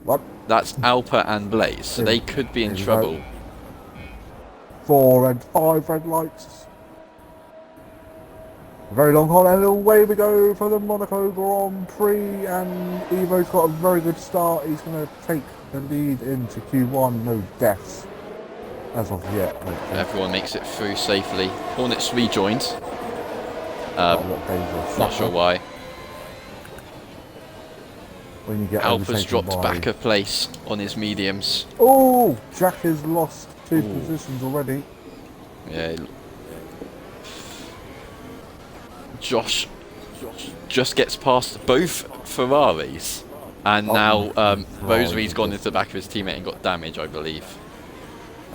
What? That's Alpa and Blaze, so they could be in trouble. 4 and 5 red lights. Very long haul, and away we go for the Monaco Grand Prix, and Evo's got a very good start. He's going to take the lead into Q1, no deaths as of yet. Everyone makes it through safely. Hornets rejoined. Not sure why. When you get Alpha's dropped back a place on his mediums. Oh, Jack has lost 2 positions already. Yeah. Josh just gets past both Ferraris, and now Rosary's gone into the back of his teammate and got damage, I believe.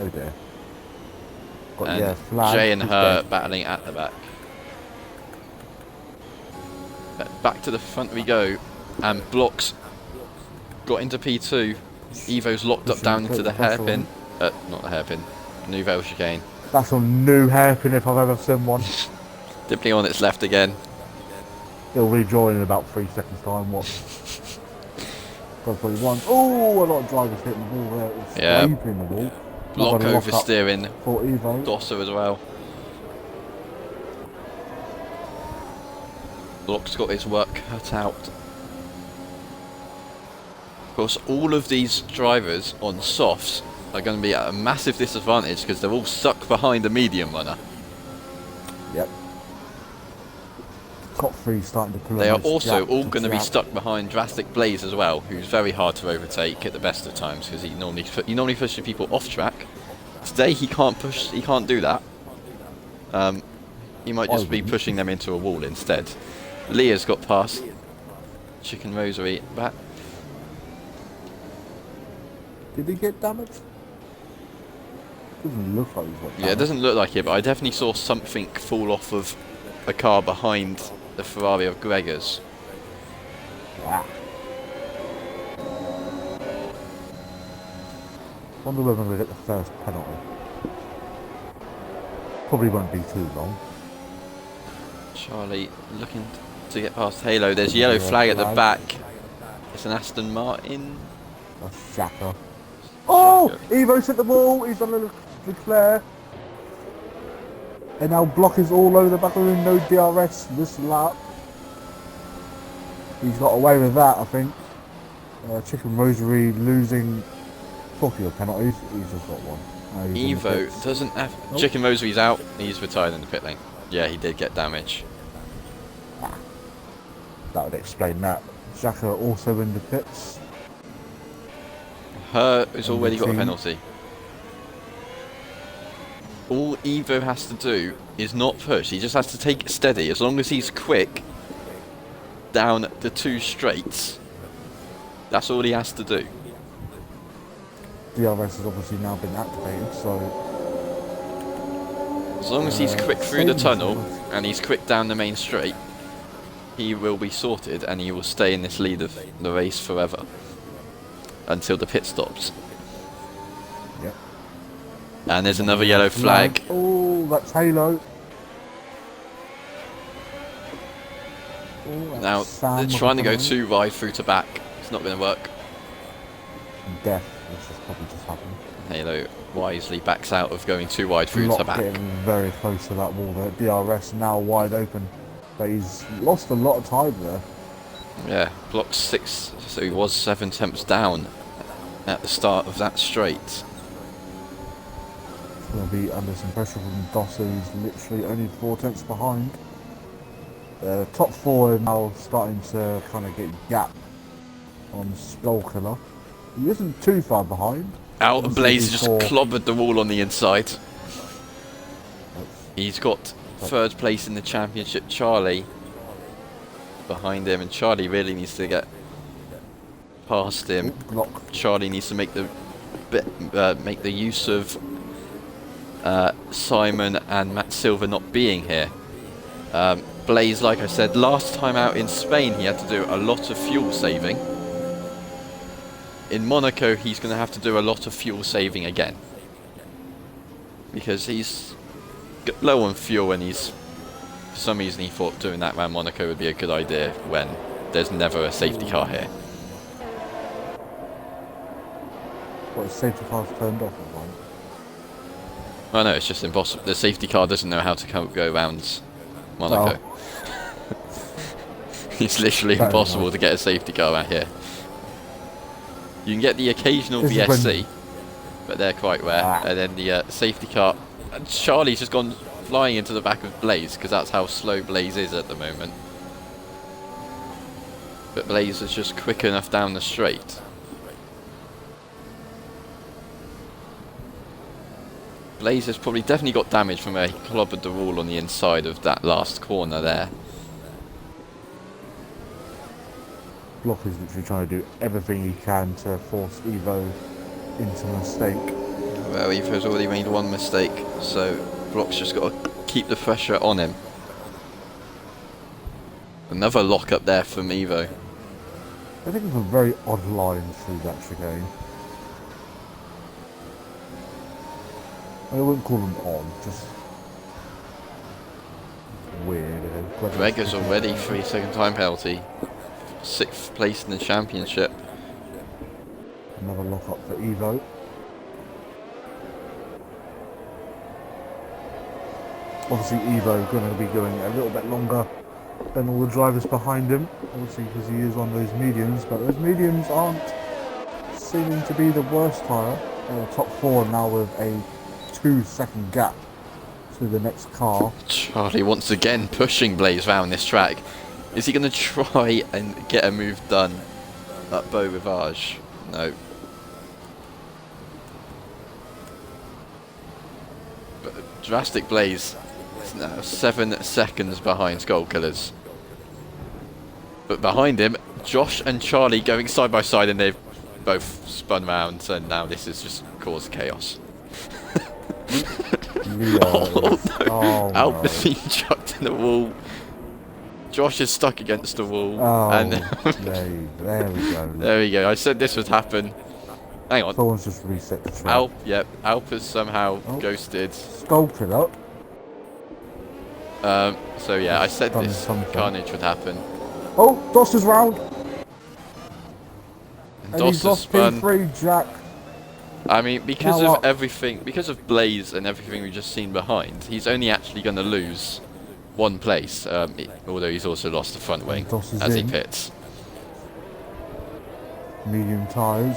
Oh dear. And Jay and her battling at the back. Back to the front we go, and Blocks got into P2. Evo's locked up down into the hairpin. Not the hairpin. Nouvelle chicane. That's a new hairpin if I've ever seen one. Dipping on its left again. He'll rejoin in about 3 seconds time. What? Oh, a lot of drivers hitting the wall there. Yeah. Scraping the wall. Block oversteering. For Evo. Dosser as well. Block's got his work cut out. Of course, all of these drivers on softs are going to be at a massive disadvantage because they're all stuck behind a medium runner. Yep. Top 3 starting to pull. They are also all going to be stuck behind Drastic Blaze as well, who's very hard to overtake at the best of times because he normally pushes people off track. Today he can't push. He can't do that. He might just be pushing them into a wall instead. Leah's got past. Chicken Rosary back. Did he get damaged? Doesn't look like he's got damage. Yeah, it doesn't look like it, but I definitely saw something fall off of a car behind the Ferrari of Gregor's. Yeah. Wonder whether we get the first penalty. Probably won't be too long. Charlie looking to get past Halo. There's a yellow flag at the back. It's an Aston Martin. That's Shaka. Oh! Evo's hit the wall. He's on the Leclerc. And now Block is all over the back of him. No DRS this lap. He's got away with that, I think. Chicken Rosary losing 40 penalties. He's just got one. Evo doesn't have... Chicken Rosary's out. He's retired in the pit lane. Yeah, he did get damage. That would explain that. Shaka also in the pits. Her has already got a penalty. All Evo has to do is not push. He just has to take it steady. As long as he's quick down the 2 straights, that's all he has to do. DRS has obviously now been activated, so... As long as he's quick through the tunnel and he's quick down the main straight, he will be sorted and he will stay in this lead of the race forever. Until the pit stops. Yep. And there's another yellow flag. Oh, that's Halo. Now, they're trying to go too wide through to back. It's not going to work. Death, this has probably just happened. Halo wisely backs out of going too wide through to back. Getting very close to that wall there. DRS now wide open. But he's lost a lot of time there. Yeah, blocked 6, so he was 7 tenths down at the start of that straight. It's going to be under some pressure from Dosser, who's literally only 4 tenths behind. Top 4 are now starting to kind of get gap on Skullkiller. He isn't too far behind. Out of Blaze just clobbered the wall on the inside. He's got 3rd place in the championship. Charlie behind him, and Charlie really needs to get past him. Charlie needs to make the use of Simon and Matt Silver not being here. Blaze, like I said, last time out in Spain he had to do a lot of fuel saving. In Monaco he's going to have to do a lot of fuel saving again, because he's low on fuel and he's, for some reason he thought doing that around Monaco would be a good idea when there's never a safety car here. What, safety car's turned off or something? Oh no, it's just impossible. The safety car doesn't know how to go around Monaco. Oh. It's literally Fair impossible enough. to get a safety car out here. You can get the occasional This is VSC, but they're quite rare. Ah. And then the safety car. And Charlie's just gone flying into the back of Blaze because that's how slow Blaze is at the moment. But Blaze is just quick enough down the straight. Blaze has probably definitely got damage from where he clobbered the wall on the inside of that last corner there. Block is literally trying to do everything he can to force Evo into a mistake. Well, Evo's already made one mistake, so Block's just got to keep the pressure on him. Another lock up there from Evo. I think it's a very odd line through that chicane. I wouldn't call them odd, just weird. Gregor's already 3-second time penalty. 6th place in the championship. Another lock up for Evo. Obviously Evo going to be going a little bit longer than all the drivers behind him, obviously because he is on those mediums, but those mediums aren't seeming to be the worst tyre. Top 4 now with a 2-second gap to the next car. Charlie once again pushing Blaze round this track. Is he going to try and get a move done at Beau Rivage? No. But Drastic Blaze is now 7 seconds behind Skull Killers. But behind him, Josh and Charlie going side by side, and they've both spun round, and now this has just caused chaos. Oh no! Alpha's been chucked in the wall. Josh is stuck against the wall. Oh, and there we go. There we go. I said this would happen. Hang on. Someone's just reset the track. Yep. Alpha's somehow ghosted. Sculpted up. So yeah, I said this something. carnage would happen. Oh, Doss is round. And And Doss he's has lost spun. P3, Jack. I mean, because Now of what? everything, because of Blaze and everything we've just seen behind, he's only actually going to lose 1 place, although he's also lost the front wing Doss is as he in. pits. Medium tyres.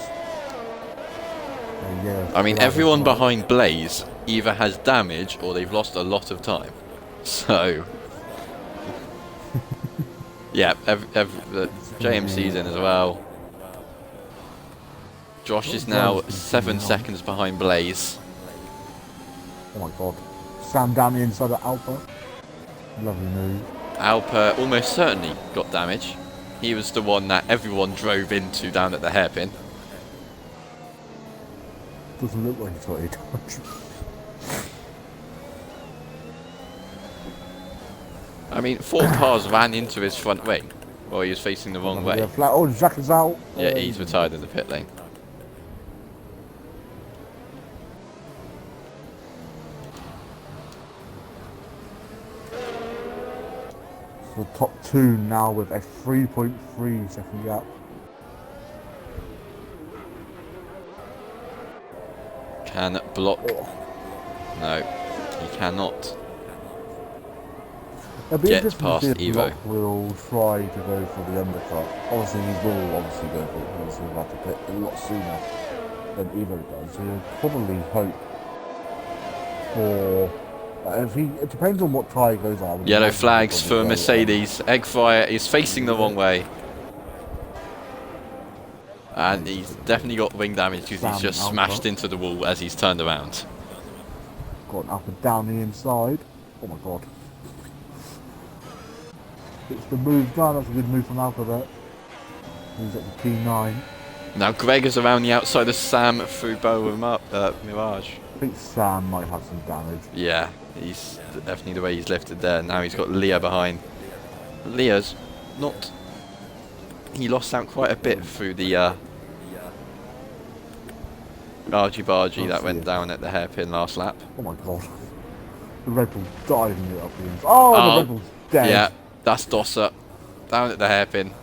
Yeah, I mean, flat everyone as well. behind Blaze either has damage or they've lost a lot of time. So, yeah, the JMC's in as well. Josh is now 7 seconds behind Blaze. Oh my god. Sam down the inside of Alpha. Lovely move. Alpa almost certainly got damage. He was the one that everyone drove into down at the hairpin. Doesn't look like he's got any damage. I mean, 4 cars ran into his front wing while he was facing the wrong way. Flat. Oh, Jack is out. Yeah, he's retired in the pit lane. The top 2 now with a 3.3 second gap. Can block. No, he cannot. It'll be Get interesting past to see if Evo. Block will try to go for the undercut. Obviously, he will obviously go for it. Obviously, he'll have to pit a lot sooner than Evo does. So he'll probably hope for. It depends on what tire he goes on. Yellow flags for Mercedes. Eggfire is facing the wrong way. And he's definitely got wing damage because he's just smashed into the wall as he's turned around. Gone up and down the inside. Oh my god. It's the move done. That's a good move from Alpha there. He's at the P9. Now Greg is around the outside of Sam through Beau Mirage. I think Sam might have some damage. Yeah, he's definitely the way he's lifted there. Now he's got Leah behind. Leah's not... He lost out quite a bit through the argy-bargy that went down at the hairpin last lap. Oh my god. The Red Bull diving it up the inside. Oh, the Red Bull's dead. Yeah, that's Dosser. Down at the hairpin.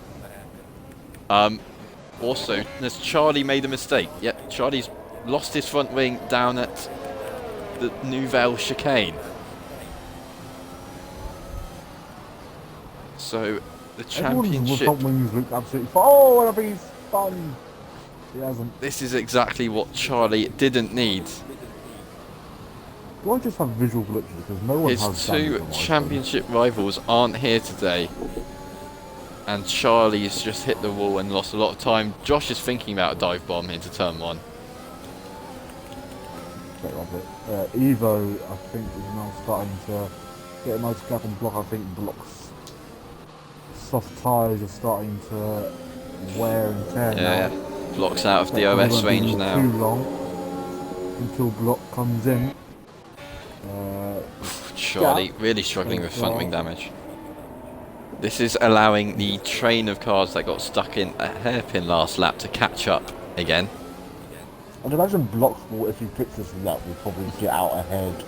Also, has Charlie made a mistake? Yeah, Charlie's lost his front wing down at the Nouvelle chicane. So the Everyone's championship. front wings look absolutely fine. Oh, and I think he's spun. He hasn't. This is exactly what Charlie didn't need. Do I just have visual glitches because no one His has two damage on my championship rivals aren't here today. And Charlie's just hit the wall and lost a lot of time. Josh is thinking about a dive bomb into turn 1. Evo, I think, is now starting to get a nice gap on block. I think blocks. Soft tyres are starting to wear and tear Yeah, now. blocks out of It DOS won't be range now. Too long until block comes in. Charlie really struggling with front wing damage. This is allowing the train of cars that got stuck in a hairpin last lap to catch up again. I'd imagine Block's if he picks this lap, will probably get out ahead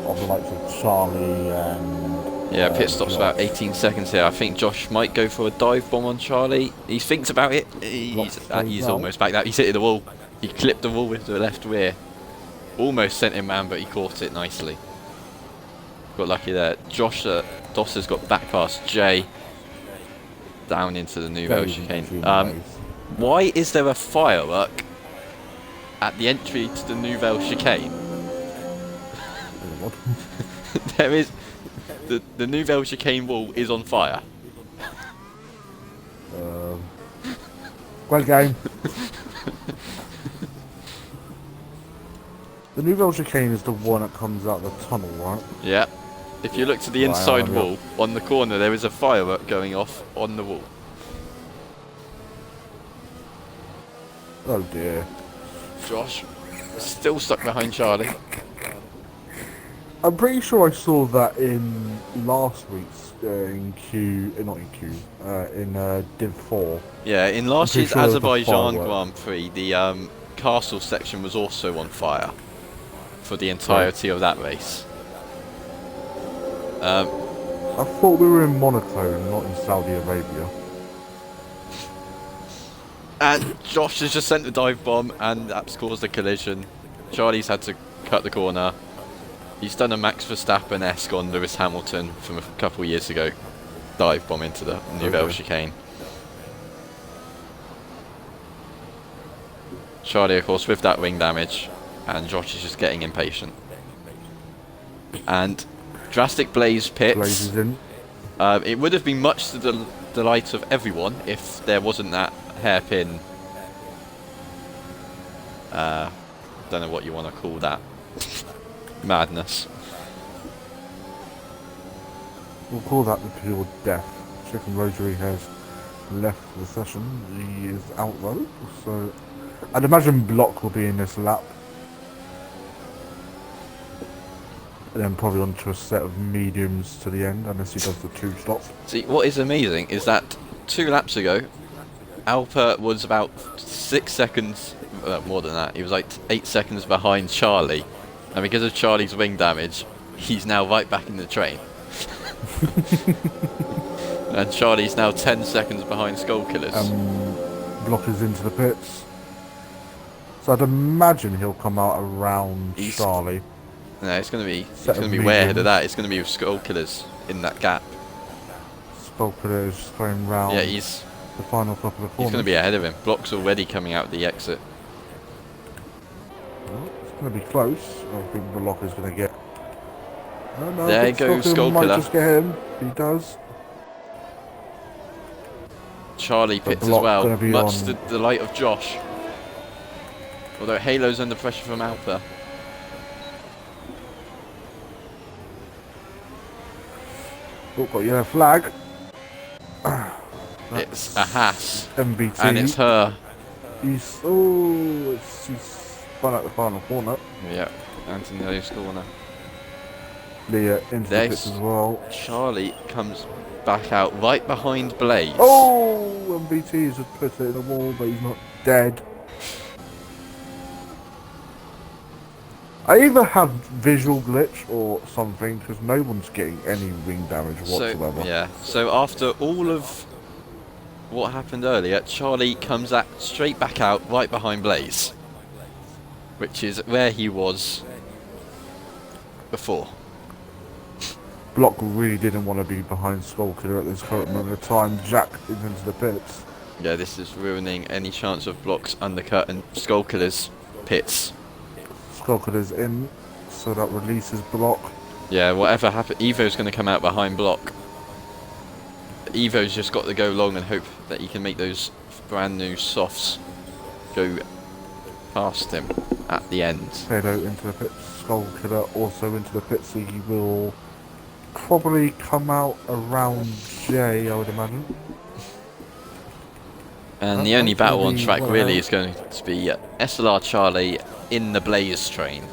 of the likes of Charlie and... Yeah, pit stop's about 18 seconds here. I think Josh might go for a dive bomb on Charlie. He thinks about it. He's almost back out. He's hitting the wall. He clipped the wall with the left rear. Almost sent him round, but he caught it nicely. Got lucky there. Josh Doss has got back past Jay down into the Nouvelle chicane. Why is there a firework at the entry to the Nouvelle chicane? There is the Nouvelle chicane wall is on fire. Great game. The Nouvelle chicane is the one that comes out the tunnel, right? Yeah. If you look to the inside wall, on the corner there is a firework going off on the wall. Oh dear. Josh still stuck behind Charlie. I'm pretty sure I saw that in last week's in Div 4. Yeah, in last year's sure there was a Azerbaijan firework. Grand Prix, the castle section was also on fire for the entirety of that race. I thought we were in Monaco, not in Saudi Arabia. And Josh has just sent the dive bomb, and that's caused a collision. Charlie's had to cut the corner. He's done a Max Verstappen-esque on Lewis Hamilton from a couple of years ago. Dive bomb into the Nouvelle chicane. Charlie, of course, with that wing damage, and Josh is just getting impatient. And Drastic Blaze pits. Blazes in. It would have been much to the delight of everyone if there wasn't that hairpin. Don't know what you want to call that. Madness. We'll call that the pure death. Chicken Rosary has left the session. He is out though, so I'd imagine Block will be in this lap. And then probably onto a set of mediums to the end, unless he does the 2 stops. See, what is amazing is that 2 laps ago, Alper was about 6 seconds, more than that, he was like 8 seconds behind Charlie. And because of Charlie's wing damage, he's now right back in the train. And Charlie's now 10 seconds behind Skullkillers. Block is into the pits. So I'd imagine he'll come out around Charlie. No, it's going to be way ahead of that. It's going to be with Skullkillers in that gap. Skullkiller is going round. Yeah, he's the final couple of corners. He's going to be ahead of him. Block's already coming out the exit. Well, it's going to be close. I think Block is going to get. No, there goes Skullkiller. Might just get him. He does. Charlie pits as well, much to the delight of Josh. Although Halo's under pressure from Alper. Oh, got yellow flag. It's a Haas. MBT. And it's her. He's spun out the final corner. Yeah, Antonio's corner. Into the pits as well. Charlie comes back out right behind Blaze. Oh, MBT has put it in the wall, but he's not dead. I either have visual glitch or something, because no one's getting any wing damage whatsoever. So after all of what happened earlier, Charlie comes straight back out right behind Blaze. which is where he was before. Block really didn't want to be behind Skullkiller at this current moment of time. Jack is into the pits. Yeah, this is ruining any chance of Block's undercut and Skullkiller's pits. Skullkiller's in, so that releases Block. Yeah, whatever happens, Evo's going to come out behind Block. Evo's just got to go long and hope that he can make those brand new softs go past him at the end. Pedo into the pits. Skullkiller also into the pits, so he will probably come out around J, I would imagine. And the only battle on track really is going to be SLR Charlie in the Blaze train.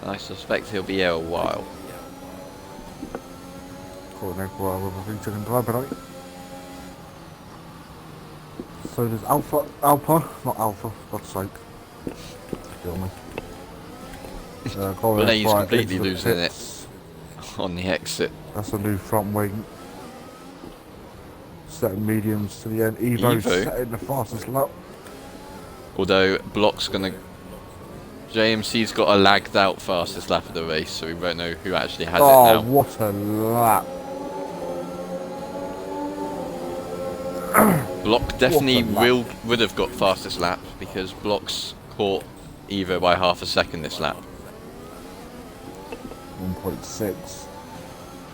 I suspect he'll be here a while. So there's Alpha, not Alpha, God's sake. Kill me. Blaze completely losing it on the exit. That's a new front wing. Setting mediums to the end. Evo's setting the fastest lap. Although Block's gonna... JMC's got a lagged out fastest lap of the race, so we won't know who actually has it now. Oh, what a lap. Block definitely would have got fastest lap, because Block's caught Evo by half a second this lap. 1.6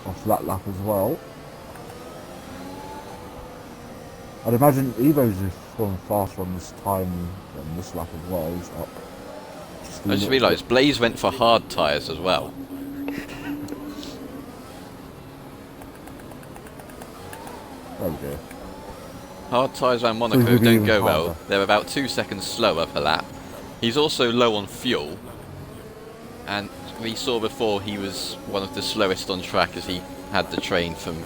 off that lap as well. I'd imagine Evo's just going faster on this time than this lap as well. He's up. I just realised Blaze went for hard tyres as well. Oh dear. Hard tyres around Monaco don't go well. They're about 2 seconds slower per lap. He's also low on fuel. And we saw before he was one of the slowest on track as he had the train from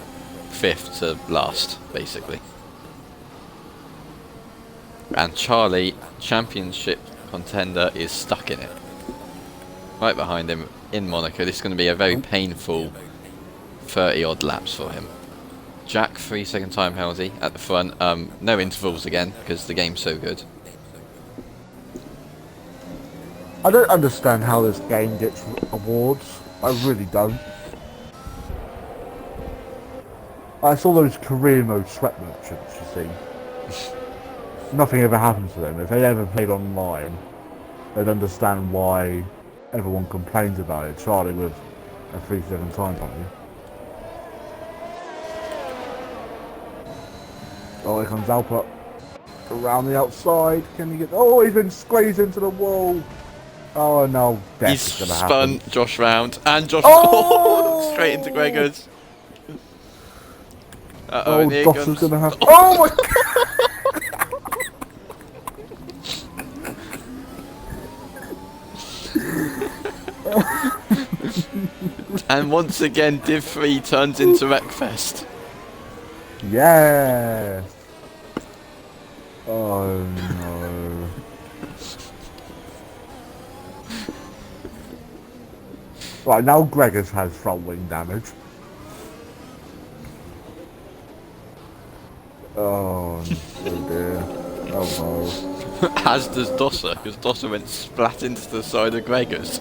5th to last, basically. And Charlie, championship contender, is stuck in it. Right behind him in Monaco. This is going to be a very painful 30 odd laps for him. Jack, 3 second time penalty at the front. No intervals again because the game's so good. I don't understand how this game gets awards. I really don't. I saw those career mode sweat merchants, you see. Nothing ever happens to them. If they ever played online, they'd understand why everyone complains about it. Charlie with a 3 second time penalty. Oh, here comes Alpha. Around the outside. Can he get... Oh, he's been squeezed into the wall. Oh no, He's gonna spun happen. Josh round, and Josh straight into Gregor's. Oh, Dossa's gonna have... Oh my god! And once again, Div 3 turns into Wreckfest. Yes! Oh no. Right, now Gregor's has front wing damage. Oh dear. Oh no. As does Dossa, because Dossa went splat into the side of Gregor's.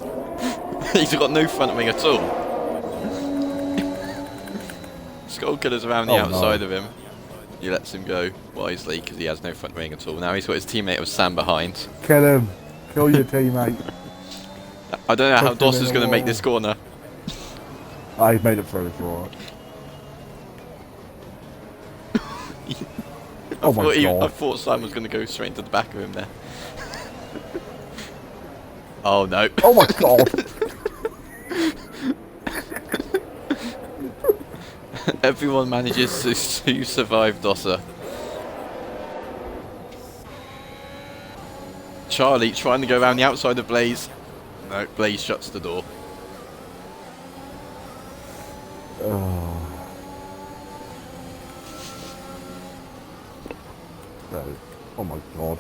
He's got no front wing at all. Skullkiller's around the outside of him. He lets him go wisely because he has no front wing at all. Now he's got his teammate of Sam behind. Kill him. Kill your teammate. I don't know how Dossa's going to make this corner. Oh, he's made it through, it's alright. Oh my god. I thought Sam was going to go straight into the back of him there. Oh no. Oh my god. Everyone manages to survive Dossa. Charlie trying to go around the outside of Blaze. No, Blaze shuts the door. Oh. No. Oh my god.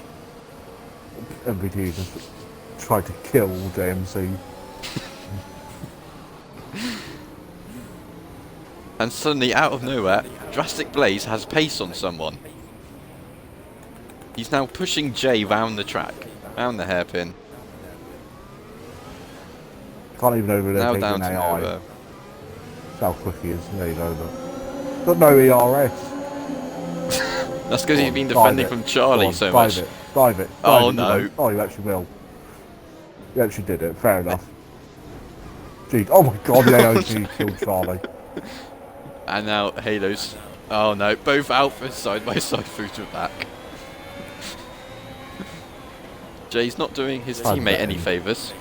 MVT just tried to kill JMC. And suddenly, out of nowhere, Drastic Blaze has pace on someone. He's now pushing Jay round the track, round the hairpin. Can't even over there Now take down an to AI. Nova. That's how quick he is. There you go. Got no ERS. That's because he's been Dive defending it. from Charlie Go on, so dive much. it. Dive it. Oh, Dive it, no. You know. Oh, you actually will. You actually did it. Fair enough. Gee, oh my god, the AIG killed Charlie. And now Halo's. Oh no, both Alphas side by side through to the back. Jay's not doing his teammate any favours.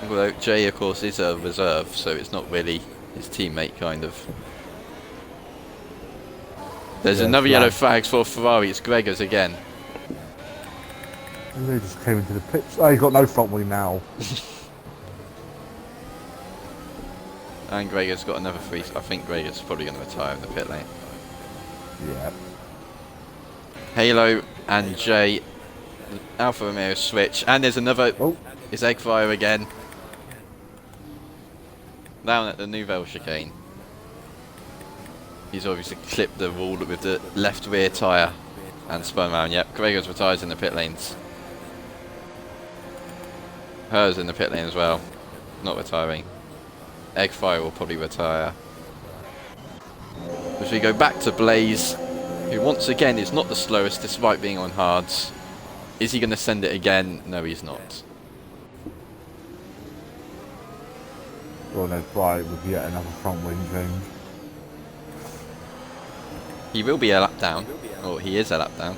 Although Jay, of course, is a reserve, so it's not really his teammate, kind of. There's another yellow flags for Ferrari. It's Gregor's again. He just came into the pits. Oh, he's got no front wing now. And Gregor's got another free. I think Gregor's probably going to retire in the pit lane. Yeah. Halo and Jay. Alfa Romeo switch. And there's another. Oh. It's Eggfire again. Down at the Nouvelle chicane. He's obviously clipped the wall with the left rear tyre and spun around. Yep, Gregor's retires in the pit lanes. Hers in the pit lane as well. Not retiring. Eggfire will probably retire. As we go back to Blaze, who once again is not the slowest despite being on hards. Is he going to send it again? No, he's not. Well, no, right with yet another front wing change. He will be a lap down. Or he is a lap down.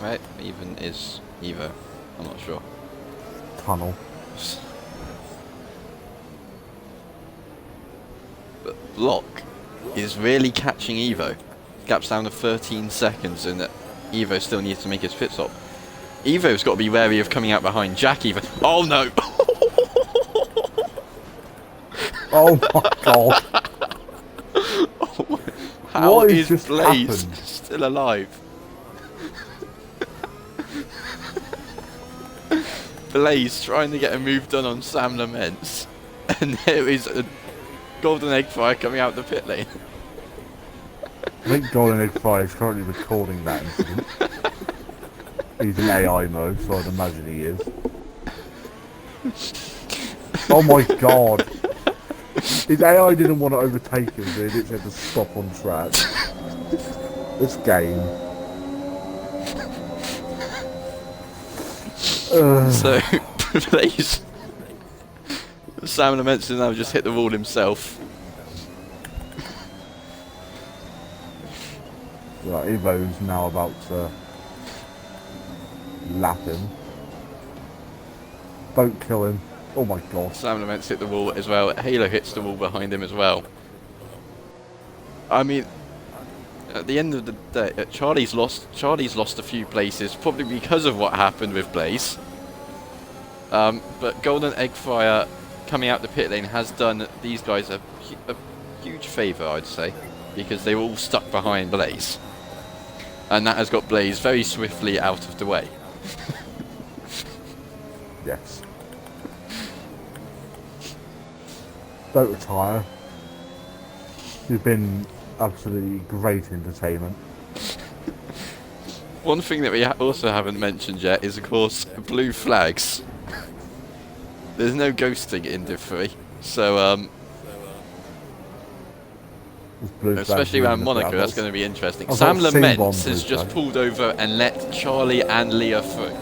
Right? Even is Evo. I'm not sure. Tunnel. But Block is really catching Evo. Gap's down to 13 seconds and Evo still needs to make his pit stop. Evo's got to be wary of coming out behind Jack even. Oh no! Oh my god. How what is just Blaze happened? still alive? Blaze trying to get a move done on Sam Laments. And there is a golden egg fire coming out the pit lane. I think Golden Egg Fire is currently recording that incident. He's in AI mode, so I'd imagine he is. Oh my god. His AI didn't want to overtake him, dude. It said to stop on track. This game. So, Blaze. Sam Laments has now just hit the wall himself. Right, Evo's now about to lap him. Don't kill him. Oh my god. Sam Laments hit the wall as well. Halo hits the wall behind him as well. I mean, at the end of the day, Charlie's lost a few places, probably because of what happened with Blaze. But Golden Eggfire coming out the pit lane has done these guys a huge favour, I'd say, because they were all stuck behind Blaze. And that has got Blaze very swiftly out of the way. Yes. Don't retire. You've been absolutely great entertainment. One thing that we also haven't mentioned yet is, of course, blue flags. There's no ghosting in Div 3, so especially around Monaco, that's going to be interesting. Sam Laments has just pulled over and let Charlie and Leah through.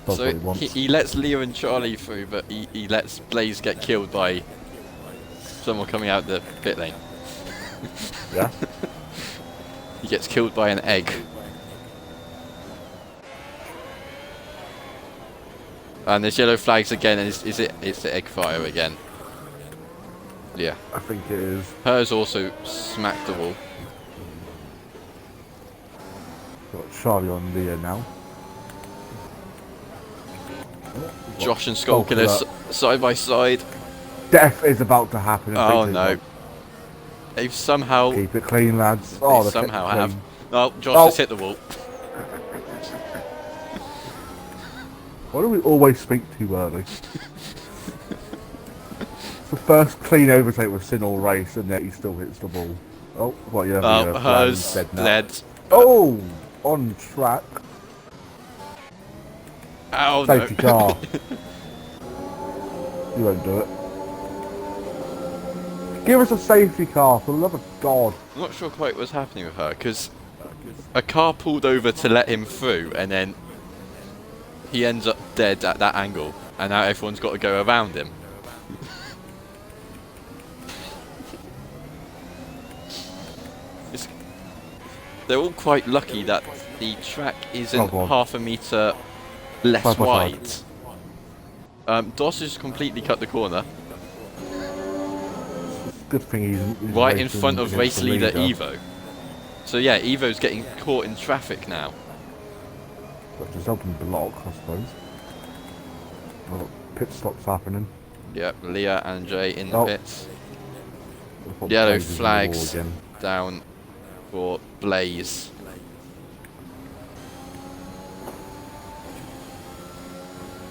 So he lets Leah and Charlie through, but he lets Blaze get killed by someone coming out the pit lane. Yeah. He gets killed by an egg. And there's yellow flags again, and it's the egg fire again. Yeah. I think it is. Hers also smacked the wall. Got Charlie on Leah now. Josh and Skullkiller side by side. Death is about to happen. Oh no. They've somehow... Keep it clean, lads. They somehow have. Oh, Josh has hit the wall. Why do we always speak too early? The first clean overtake was Sin all race, and yet he still hits the ball Oh, what, yeah, the flag is Hers dead now. dead. Oh! On track. Oh Safety no. car. You won't do it. Give us a safety car, for the love of God. I'm not sure quite what's happening with her, because a car pulled over to let him through, and then he ends up dead at that angle, and now everyone's got to go around him. They're all quite lucky that the track isn't half a metre less wide. Doss has completely cut the corner. Good thing he's right in front of race leader Evo. So yeah, Evo's getting caught in traffic now. But just helping block, I suppose. Oh, pit stops happening. Yep, Leah and Jay in the pits. Yellow Yellow flags down for Blaze.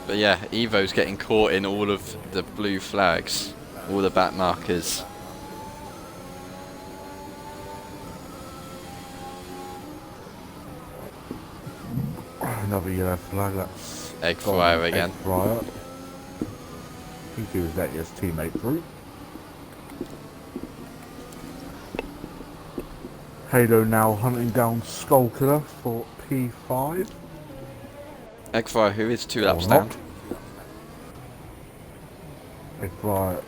But yeah, Evo's getting caught in all of the blue flags, all the back markers. Another yellow flag, that's Egg fryer again. Egg fryer. I think he was letting his teammate through. Halo now hunting down Skull Killer for P5. Egg fryer, who is 2 laps down. Egg fryer.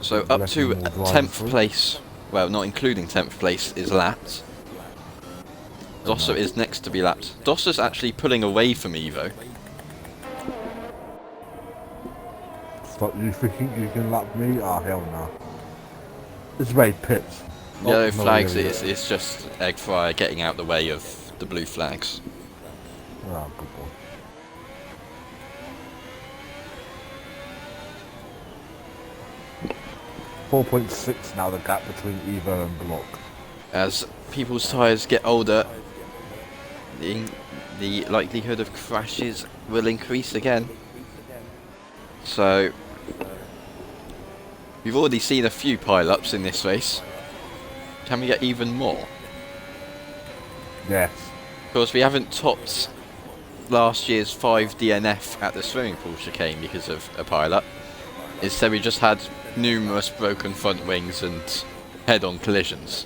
So up to 10th place, well, not including 10th place, is lapped. Dosser is next to be lapped. Dosser's actually pulling away from Evo. Stop, you thinking you can lap me? Ah, hell no. It's red pits. Yellow flags, it's just Egg Fryer getting out the way of the blue flags. Oh, good boy. 4.6 now the gap between Evo and Block. As people's tyres get older, the likelihood of crashes will increase again. So we've already seen a few pile-ups in this race. Can we get even more? Yes. Of course, we haven't topped last year's 5 DNF at the swimming pool chicane because of a pile-up. Instead, we just had numerous broken front wings and head-on collisions.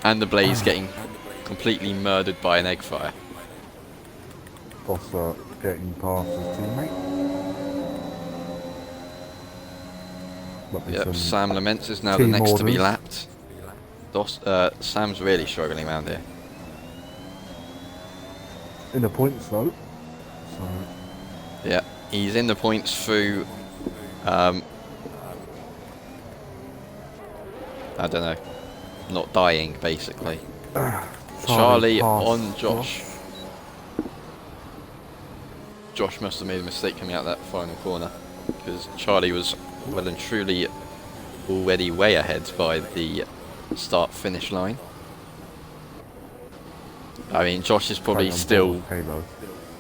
And the Blaze getting completely murdered by an egg fryer. Bossa getting past his teammate. Yep, Sam Laments is now the next to be lapped. Sam's really struggling around here. In the points though. So. Yeah, he's in the points through. I don't know. Not dying, basically. Charlie on Josh. Josh must have made a mistake coming out that final corner, because Charlie was well and truly already way ahead by the start-finish line. I mean, Josh is probably still...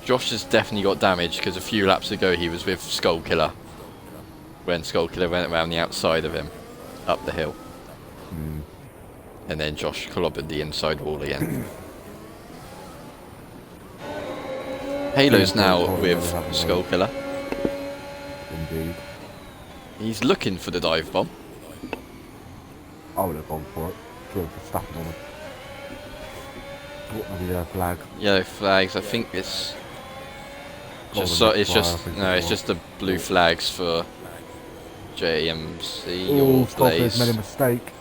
Josh has definitely got damage, because a few laps ago he was with Skull Killer, when Skull Killer went around the outside of him, up the hill. And then Josh clobbered the inside wall again. Halo's now with Skull Killer. Indeed. He's looking for the dive bomb. I would have gone for it. Should have stopped on him. What the yellow flag? Yellow flags. I think it's just it's just the blue flags for JMC or Blaze. Made a mistake.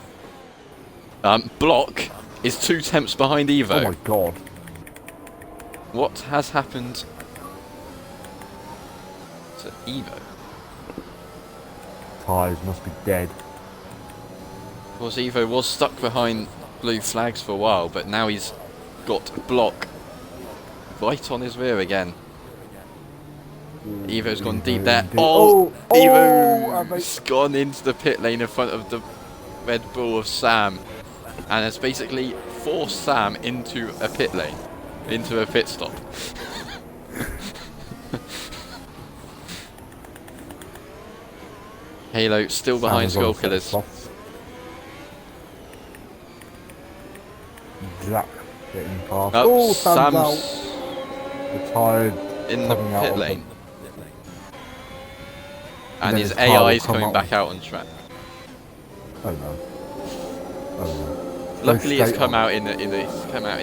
Block is 2 tenths behind Evo. Oh my god. What has happened to Evo? Tyres must be dead. Of course, Evo was stuck behind blue flags for a while, but now he's got Block right on his rear again. Evo's gone deep there. Evo's gone into the pit lane in front of the Red Bull of Sam, and has basically forced Sam into a pit lane, into a pit stop. Halo still behind Sam's on Skull the set of Killers. softs. Jack getting past. Oh, Sam's out. Retired. In the coming out pit of lane. And And then his his car AI will is come coming out. back out on track. Oh no. Oh no. Luckily, it's straight come on. out in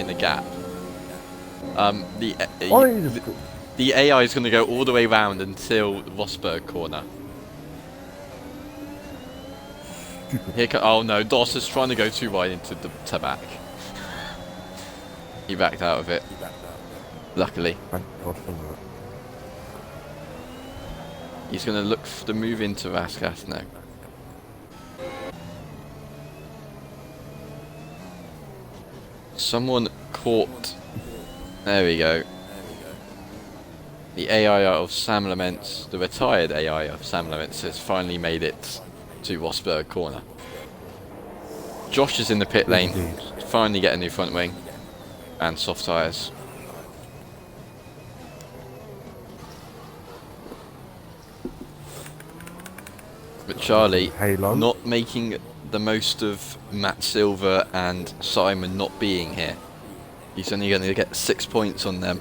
the gap. Why don't you just The AI is going to go all the way round until the Rosberg corner. stupid? Oh no, Doss is trying to go too wide into the back. He backed out of it. Luckily, Thank God for that. he's going to look for the move into Raskas now. Someone caught. There we go. The AI of Sam Laments, the retired AI of Sam Laments, has finally made it to Rosberg corner. Josh is in the pit lane, Indeed. finally get a new front wing and soft tyres. But Charlie Halo. not making the most of Matt Silver and Simon not being here. He's only going to get 6 points on them.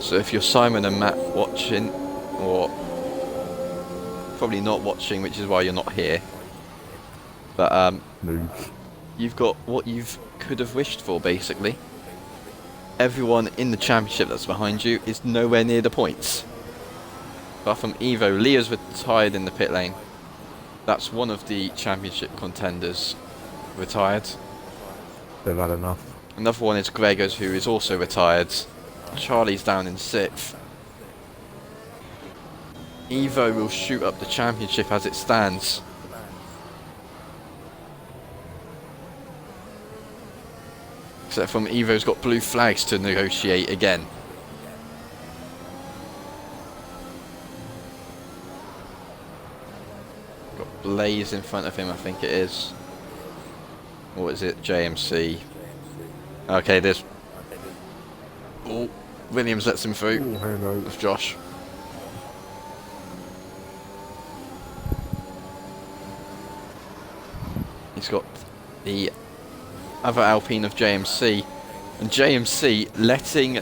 So if you're Simon and Matt watching, or probably not watching, which is why you're not here, but Noobs. you've got what you could have wished for, basically. Everyone in the championship that's behind you is nowhere near the points. Apart from Evo, Leah's retired in the pit lane. That's one of the championship contenders retired. They've had enough. Another one is Gregors, who is also retired. Charlie's down in 6th. Evo will shoot up the championship as it stands. Except from Evo's got blue flags to negotiate again. Got Blaze in front of him, I think it is. Or is it JMC? Okay, there's... Oh, Williams lets him through. Oh, Halo. With Josh. He's got the other Alpine of JMC, and JMC letting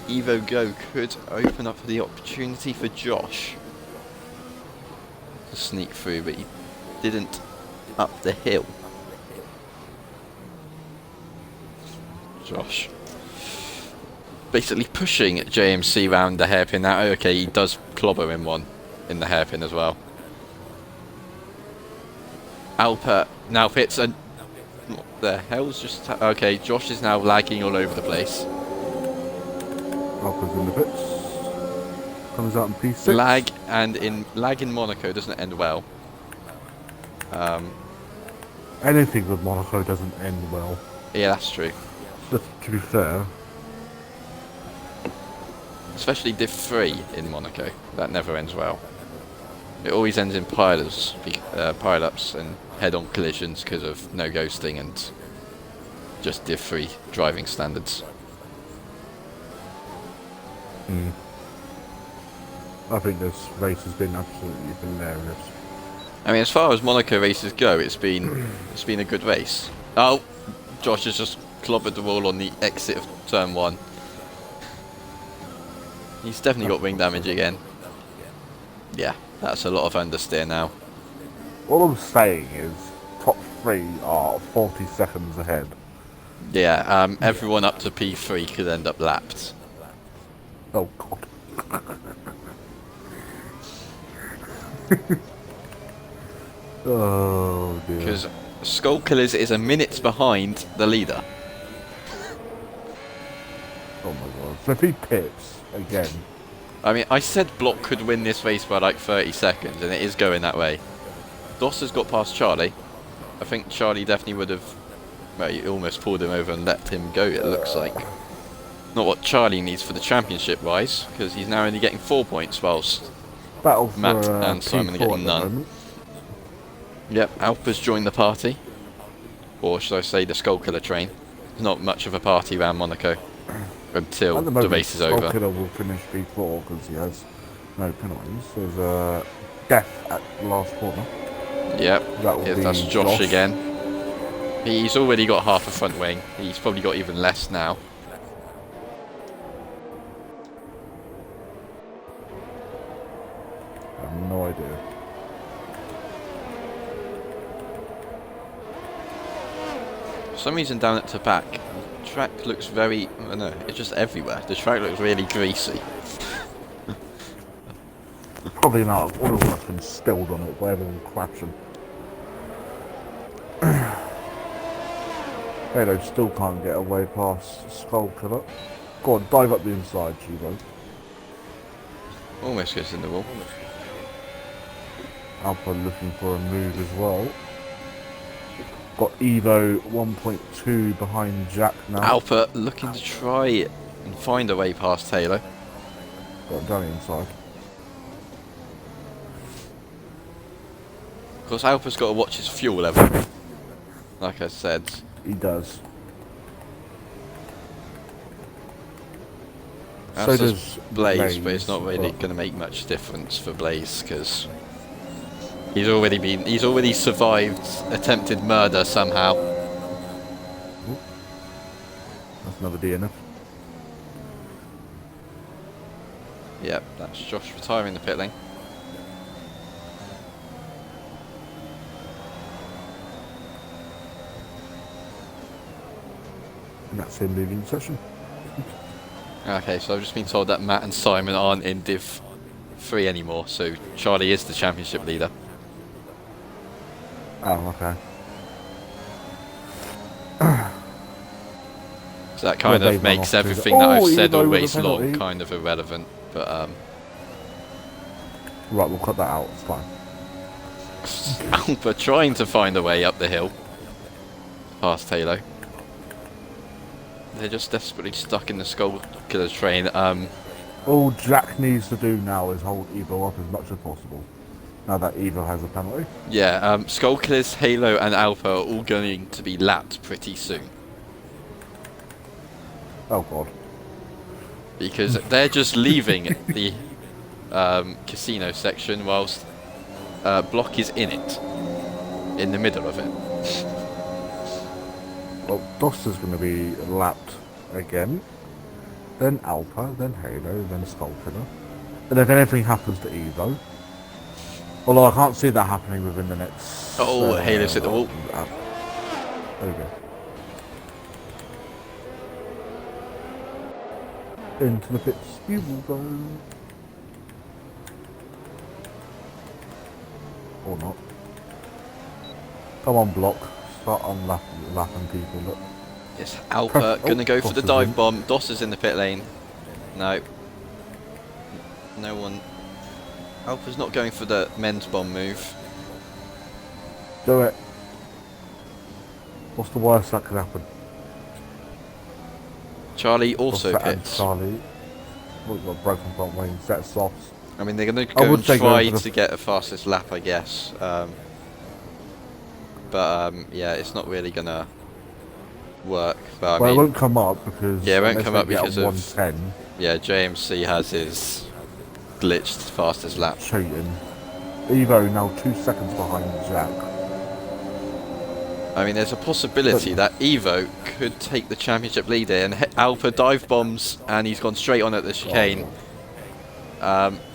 Evo go could open up the opportunity for Josh to sneak through, but he didn't up the hill. Josh basically pushing JMC round the hairpin. Now, okay, he does clobber him one in the hairpin as well. Alper now pits, and what the hell's just okay? Josh is now lagging all over the place. Alpha's in the pits. Comes out in P6. Lag in Monaco doesn't end well. Anything with Monaco doesn't end well. Yeah, that's true. But to be fair, Especially Div 3 in Monaco, that never ends well. It always ends in pile-ups and head-on collisions because of no ghosting and just Div 3 driving standards. I think this race has been absolutely hilarious. I mean, as far as Monaco races go, it's been a good race. Oh, Josh has just clobbered the wall on the exit of turn 1. He's definitely got wing damage again. Yeah, that's a lot of understeer now. All I'm saying is, top 3 are 40 seconds ahead. Yeah, everyone up to P3 could end up lapped. Oh god. Oh dear. Because Skull Killers is a minute behind the leader. Oh my god. So if he pits again. I mean, I said Block could win this race by like 30 seconds, and it is going that way. Doss has got past Charlie. I think Charlie definitely would have... Well, he almost pulled him over and let him go, it looks like. Not what Charlie needs for the championship rise, because he's now only getting 4 points, whilst Battle for Matt and Simon are P4 getting at the none. moment. Yep, Alpa's joined the party. Or should I say the Skull Killer train. There's not much of a party around Monaco. until At the the moment, race is over. Killer will finish P4 because he has no penalties. There's a death at the last corner. Yep, That will be that's Josh again. He's already got half a front wing. He's probably got even less now. I have no idea. For some reason down at Tabac, the track looks very... I don't know, it's just everywhere. The track looks really greasy. Probably an amount of oil that's been spilled on it by everyone crashing. Halo still can't get away past Skull Killer. Go on, dive up the inside, Chivo. Almost gets in the wall. Alpha looking for a move as well. Got Evo 1.2 behind Jack now. Alpha looking to try and find a way past Taylor. Got down the inside. Of course, Alpha's got to watch his fuel level. Like I said. He does. So does Blaze, but it's not really going to make much difference for Blaze because he's already survived attempted murder somehow. Ooh. That's another DNF. Yep, that's Josh retiring the pit lane. And that's him leaving the session. Okay, so I've just been told that Matt and Simon aren't in Div 3 anymore, so Charlie is the championship leader. Oh, okay. So that kind of makes everything that I've said all race long kind of irrelevant, but Right, we'll cut that out, it's fine. Alpha trying to find a way up the hill past Halo. They're just desperately stuck in the Skull Killer train. All Jack needs to do now is hold Evo up as much as possible. Now that Evo has a penalty. Yeah, Skull Killers, Halo and Alpha are all going to be lapped pretty soon. Oh god. Because they're just leaving the casino section whilst Block is in it. In the middle of it. Well, Doster's going to be lapped again. Then Alpha, then Halo, then Skull Killer. And if anything happens to Evo, although I can't see that happening within the next... Oh, Halo's hit the wall. There we go. Into the pits you will go. Or not. Come on, Block. Start unlapping people. Look. Yes, Alpha going to go for the dive bomb. Doss is in the pit lane. No. No one. Alpha's not going for the men's bomb move. Do it. What's the worst that could happen? Charlie also pits. Charlie. We've got broken front wing, set of softs. I mean, they're going to go and try to get a fastest lap, I guess. Yeah, it's not really going to work. But, well, it won't come up because... Yeah, it won't come up because of... 110. Yeah, JMC has his glitched fastest lap. Cheating. Evo now 2 seconds behind Jack. I mean, there's a possibility that Evo could take the championship lead here, and Alpha dive bombs, and he's gone straight on at the chicane.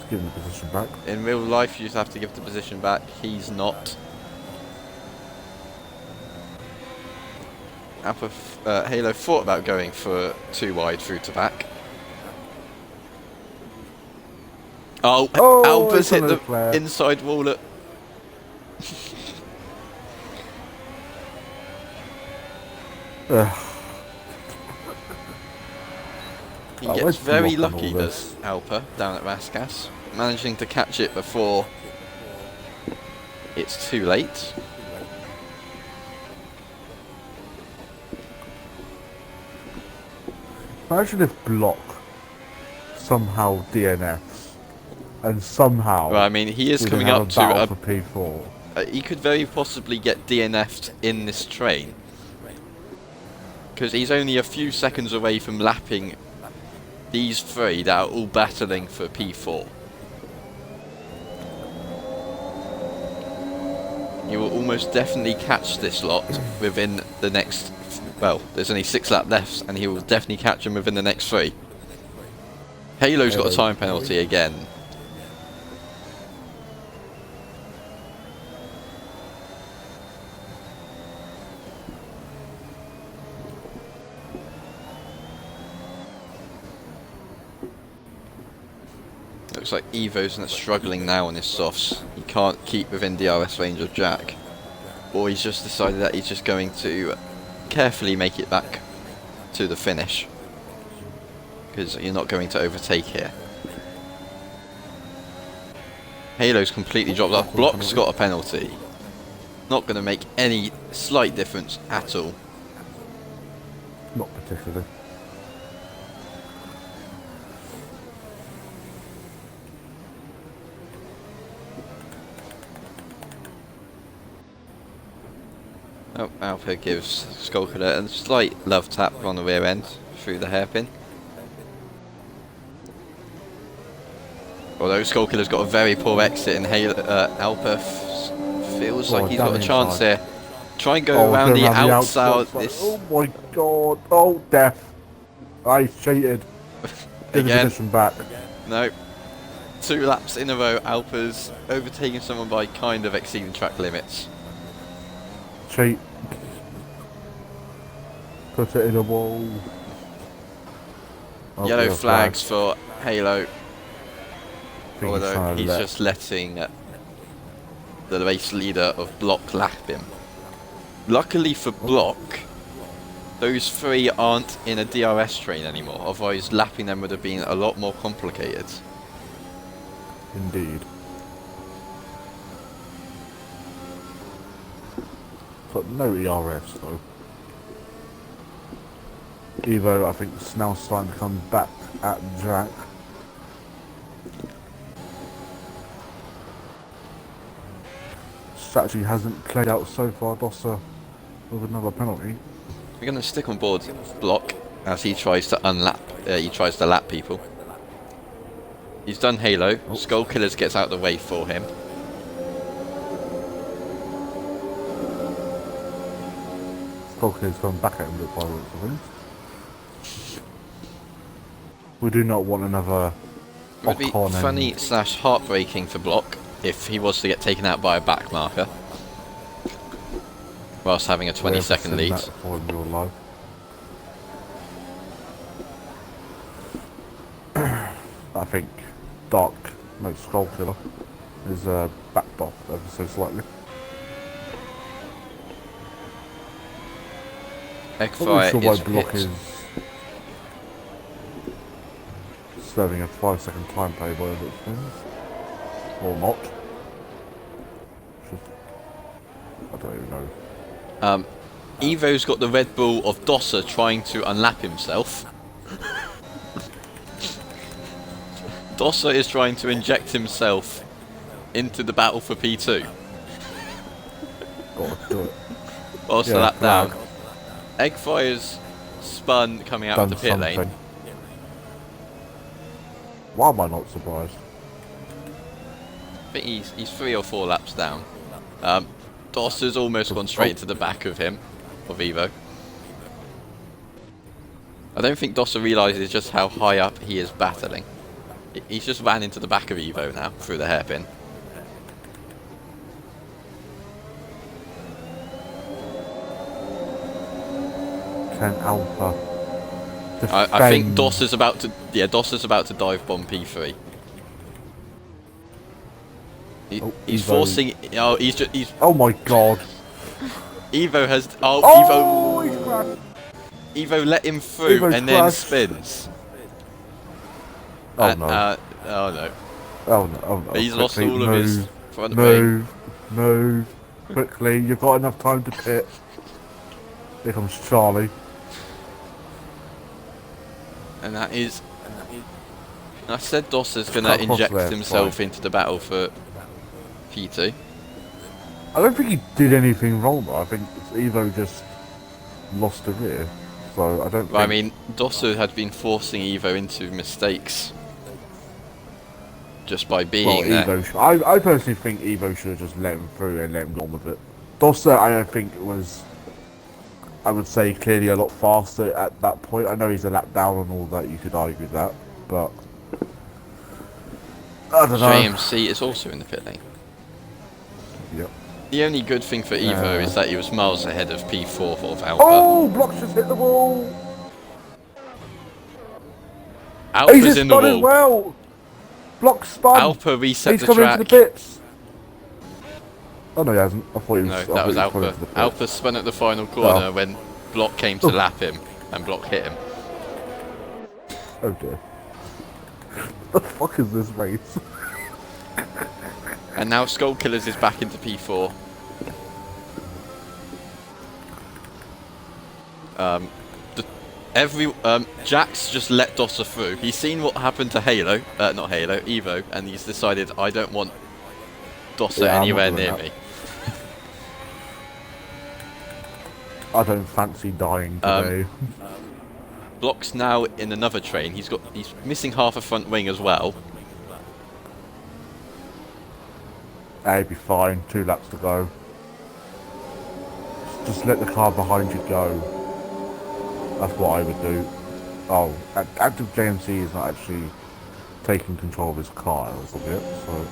Give the position back. In real life, you just have to give the position back. He's not. Alpha, Halo thought about going for too wide through to back. Oh, Alpha's hit the inside wall at... He gets very lucky, does Alpha, down at Raskas, managing to catch it before it's too late. Imagine if Block somehow DNFs and somehow... Well, I mean, he is coming up to a... P4. He could very possibly get DNF'd in this train. because he's only a few seconds away from lapping these three that are all battling for P4. He will almost definitely catch this lot within the next... Well, there's only 6 laps left, and he will definitely catch them within the next 3. Halo's got a time penalty again. Looks like Evo's struggling now on his softs. He can't keep within DRS range of Jack. Or he's just decided that he's just going to carefully make it back to the finish. Because you're not going to overtake here. Halo's completely dropped off. Block's got a penalty. Not going to make any slight difference at all. Not particularly. Oh, Alpha gives Skullkiller a slight love tap on the rear end through the hairpin. Although Skullkiller's got a very poor exit and Alpha feels like he's got a chance here. Try and go around the outside. Oh my god! Oh, death! I cheated. Did the position back. No. 2 laps in a row, Alpha's overtaking someone by kind of exceeding track limits. Cheat. Put it in a wall. Oh, Yellow flags for Halo. Although he's just letting the race leader of Block lap him. Luckily for Block, those 3 aren't in a DRS train anymore, otherwise lapping them would have been a lot more complicated. Indeed. But no ERS though. Evo, I think, is now starting to come back at Jack. Strategy hasn't played out so far, Dossa, with another penalty. We're going to stick on board Block as he tries to lap people. He's done Halo. Oh. Skullkillers gets out of the way for him. Skullkiller's gone back at him with violence, I think. We do not want another. It would be funny / heartbreaking for Block if he was to get taken out by a back marker whilst having a 20-second lead. In real life. I think Dark, no, Skullkiller is backed off ever so slightly. Eggfire is Block hit. is serving a 5-second time play by the looks of things. Or not. I don't even know. Evo's got the Red Bull of Dossa trying to unlap himself. Dossa is trying to inject himself into the battle for P2. Gotta do it. Whilst the lap down. Eggfire's spun coming out of the pit lane. Why am I not surprised? I think he's 3 or 4 laps down. Dossa's almost gone straight to the back of him, of Evo. I don't think Dossa realises just how high up he is battling. He's just ran into the back of Evo now, through the hairpin. Can Alpha I think Dossa's about to... Yeah, Dossa's about to dive bomb P3. He's forcing... Oh, he's just... Oh my god! Evo has... Oh, he's crashed! Evo let him through Evo's and crashed. then spins. Oh no. Oh no. Oh no, oh no. He's lost Quickly, all of his front move, quickly, you've got enough time to pit. Here comes Charlie. And that is... I said Dossa's going to inject himself into the battle for P2. I don't think he did anything wrong though. I think Evo just lost the rear. so I don't think... I mean, Dosso had been forcing Evo into mistakes just by being there. I personally think Evo should have just let him through and let him go on with it. Dosso, I don't think it was, I would say, clearly a lot faster at that point. I know he's a lap down and all that, you could argue that, but I don't know. JMC is also in the pit lane. Yep. The only good thing for Evo is that he was miles ahead of P4 of Alpha. Oh, Block just hit the wall. Alpha's in the wall. Well. Block spun. Alpha reset the coming track. into the pits. Oh no, he hasn't. I thought he was. No, I that thought was he was coming Alpha. into the pits. Alpha spun at the final corner when Block came to lap him, and Block hit him. Oh dear. The fuck is this race? And now Skull Killers is back into P4. Jax just let Dossa through. He's seen what happened to Halo, not Halo, Evo, and he's decided I don't want Dossa anywhere near me. I don't fancy dying today. Block's now in another train. He's missing half a front wing as well. He'd be fine. 2 laps to go. Just let the car behind you go. That's what I would do. Oh, active JMC is not actually taking control of his car a little bit, so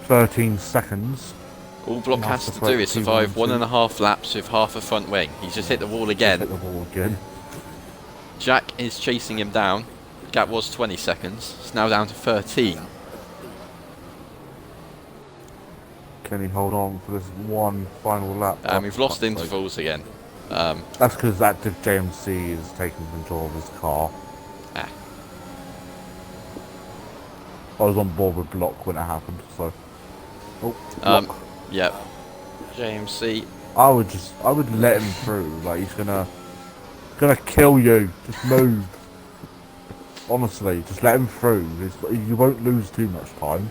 13 seconds. All Block has to do is survive 1.5 laps with half a front wing. He's just hit the wall again. Hit the wall again. Jack is chasing him down. The gap was 20 seconds. It's now down to 13. Can he hold on for this one final lap? We've lost intervals again. That's because active JMC is taking control of his car. I was on board with Block when it happened, so... Oh, yep. JMC. I would let him through. Like, he's gonna kill you. Just move. Honestly, just let him through. You won't lose too much time.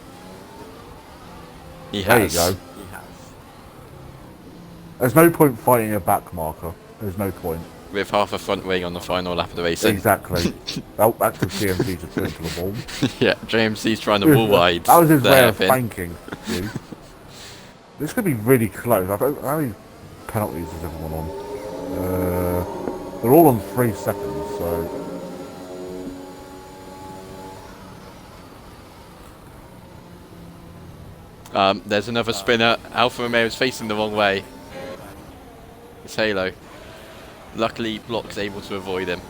He has. There you go. There's no point fighting a back marker. There's no point. With half a front wing on the final lap of the race. Exactly. Active JMC just went to the wall. Yeah, JMC's trying to wall wide. That was his way of thanking you. This could be really close. How many penalties is everyone on? They're all on 3 seconds, so... There's another spinner. Alfa Romeo's facing the wrong way. It's Halo. Luckily, Block's able to avoid him.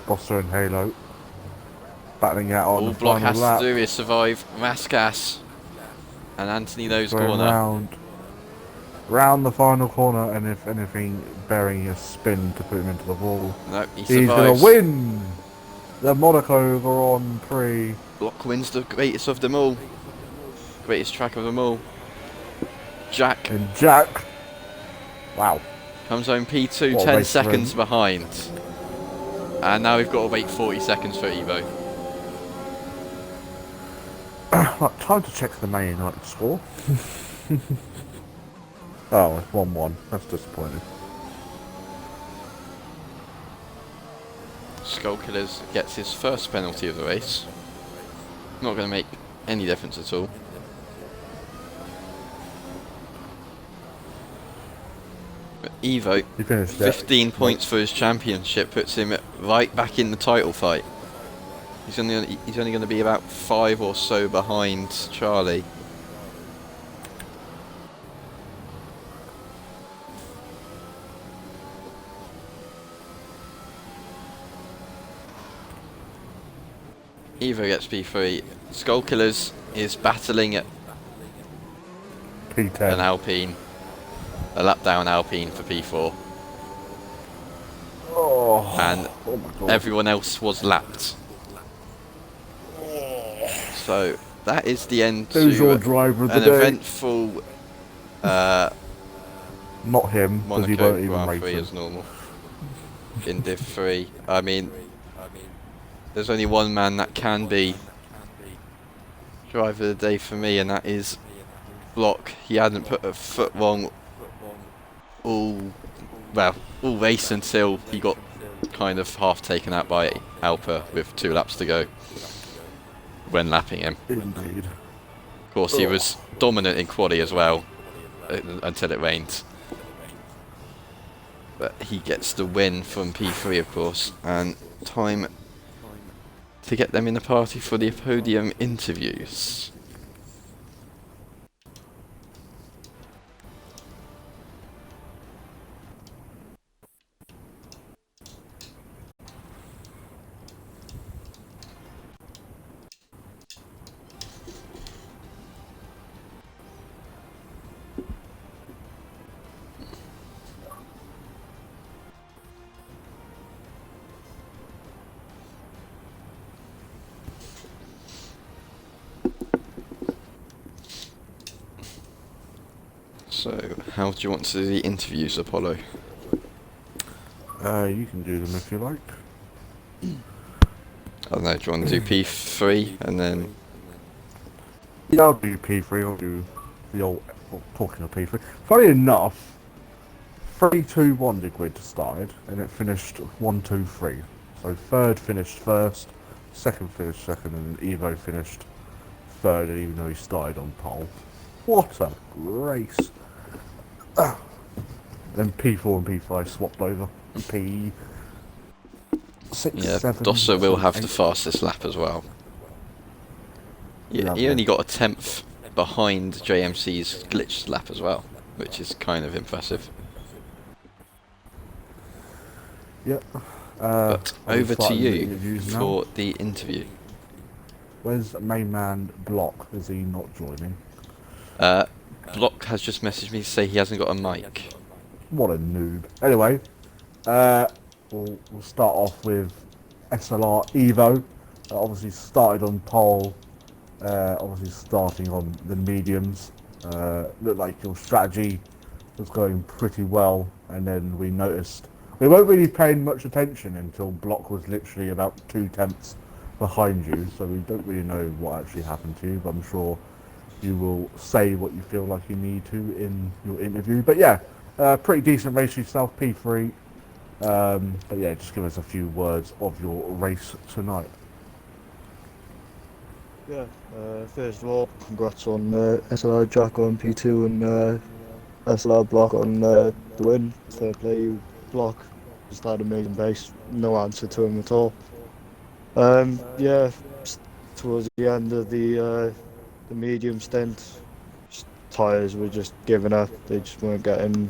Bossa and Halo battling out on all the Block final has lap. to do is survive Raskas and Anthony Knows corner. Round the final corner, and if anything, burying a spin to put him into the wall. No, he's going to win the Monaco Grand Prix. Block wins the greatest of them all. Greatest track of them all. Jack. And Jack. Wow. Comes home P2, 10 seconds behind. And now we've got to wait 40 seconds for Evo. Right, time to check the main night score. Oh, it's 1-1. That's disappointing. Skull Killers gets his first penalty of the race. Not going to make any difference at all. But Evo, 15 points for his championship, puts him right back in the title fight. He's only going to be about 5 or so behind Charlie. Evo gets P3. Skull Killers is battling at P10. An Alpine. A lap down Alpine for P4. Oh, and everyone else was lapped. So that is the end Who's to your driver of the an day? eventful not him, because he Monaco won't even Grand race Prix him. as normal. In Div 3. I mean, there's only one man that can be driver of the day for me, and that is Block. He hadn't put a foot wrong all well, all race until he got kind of half taken out by Alper with 2 laps to go when lapping him. Indeed. Of course, he was dominant in quali as well until it rained. But he gets the win from P3, of course, and time to get them in the party for the podium interviews. So, how do you want to do the interviews, Apollo? You can do them if you like. I don't know, do you want to do P3 and then... Yeah, I'll do P3, I'll do the old, well, talking of P3. Funny enough, 3-2-1 did grid started, and it finished 1-2-3. So third finished first, second finished second, and then Evo finished third, even though he started on pole. What a race! Then P4 and P5 swapped over. P6, Yeah, 7, Dosso will have 8. the fastest lap as well. Yeah, Lovely. he only got a 10th behind JMC's glitched lap as well, which is kind of impressive. Yep. But I'll over start to the you interviews now. for the interview. Where's main man Block? Is he not joining? Block has just messaged me to say he hasn't got a mic. What a noob. Anyway, we'll start off with SLR Evo. Obviously started on pole. Obviously starting on the mediums. Looked like your strategy was going pretty well, and then we noticed we weren't really paying much attention until Block was literally about 2/10 behind you. So we don't really know what actually happened to you, but I'm sure you will say what you feel like you need to in your interview. But yeah, pretty decent race yourself, P3. But yeah, just give us a few words of your race tonight. Yeah, first of all, congrats on SLR Jack on P2 and SLR Block on the win. Fair play, you Block. Just had an amazing base, no answer to him at all. Yeah, towards the end of the medium stint, tyres were just giving up. They just weren't giving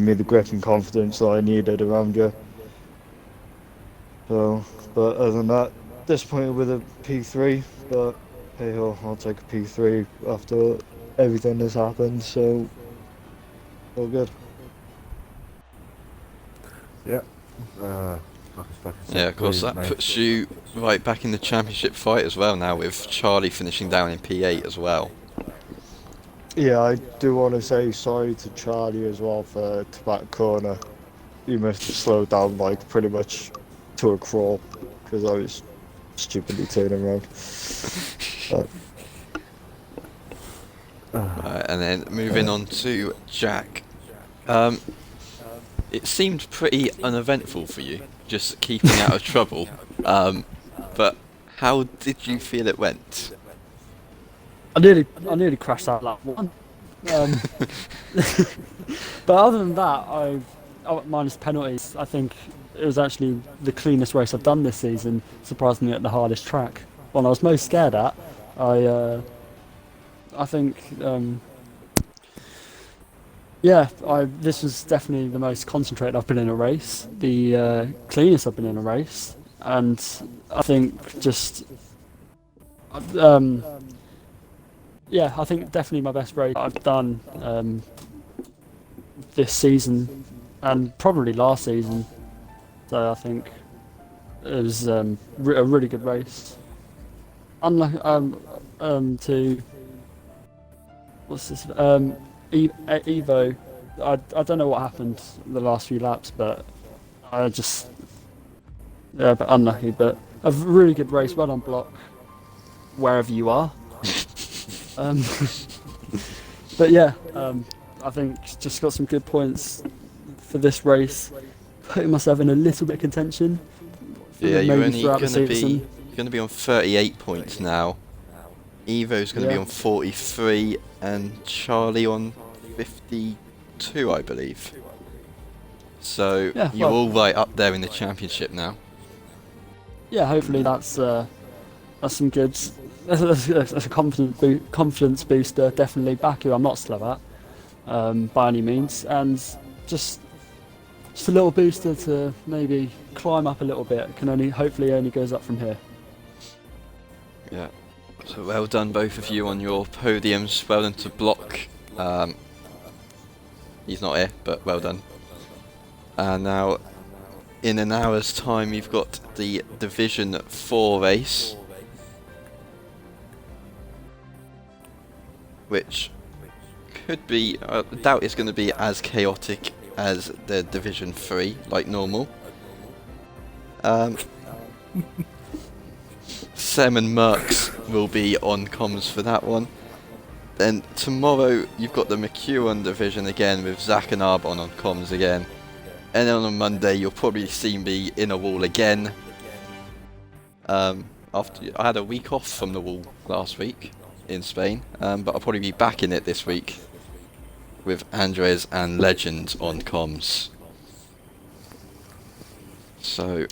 me the grip and confidence that I needed around you. So, but other than that, disappointed with a P3, but hey ho, I'll take a P3 after everything that's happened, so all good. Yeah. Yeah, of course, that puts you right back in the championship fight as well now, with Charlie finishing down in P8 as well. Yeah, I do want to say sorry to Charlie as well for that corner. You must have slowed down like pretty much to a crawl because I was stupidly turning around. Right, and then moving on to Jack. It seemed pretty uneventful for you, just keeping out of trouble. But how did you feel it went? I nearly crashed that lap one. But other than that, minus penalties, I think it was actually the cleanest race I've done this season, surprisingly at the hardest track. One I was most scared at, I think, this was definitely the most concentrated I've been in a race, the cleanest I've been in a race, and I think just, I think definitely my best race I've done this season, and probably last season. So I think it was a really good race. Unlike to what's this? Evo. I don't know what happened the last few laps, but I just but unlucky. But a really good race. Well on Block, wherever you are. But yeah, I think just got some good points for this race, putting myself in a little bit of contention. For Yeah, you're maybe only throughout the going to be season. on 38 points now. Evo's going to be Yeah. on 43, and Charlie on 52, I believe. So Yeah, you're well- all right up there in the championship now. Yeah, hopefully that's some good. That's a confidence booster. Definitely back you. I'm not slow at by any means, and just a little booster to maybe climb up a little bit. Can hopefully only goes up from here. Yeah. So well done both of you on your podiums. Well done to Block. He's not here, but well done. And now, in an hour's time, you've got the Division 4 race, which could be, I doubt it's going to be as chaotic as the Division 3, like normal. Sem and Merckx will be on comms for that one. Then tomorrow you've got the McEwen division again with Zach and Arbon on comms again. And then on Monday you'll probably see me in a wall again. After I had a week off from the wall last week in Spain, but I'll probably be back in it this week with Andres and Legend on comms. So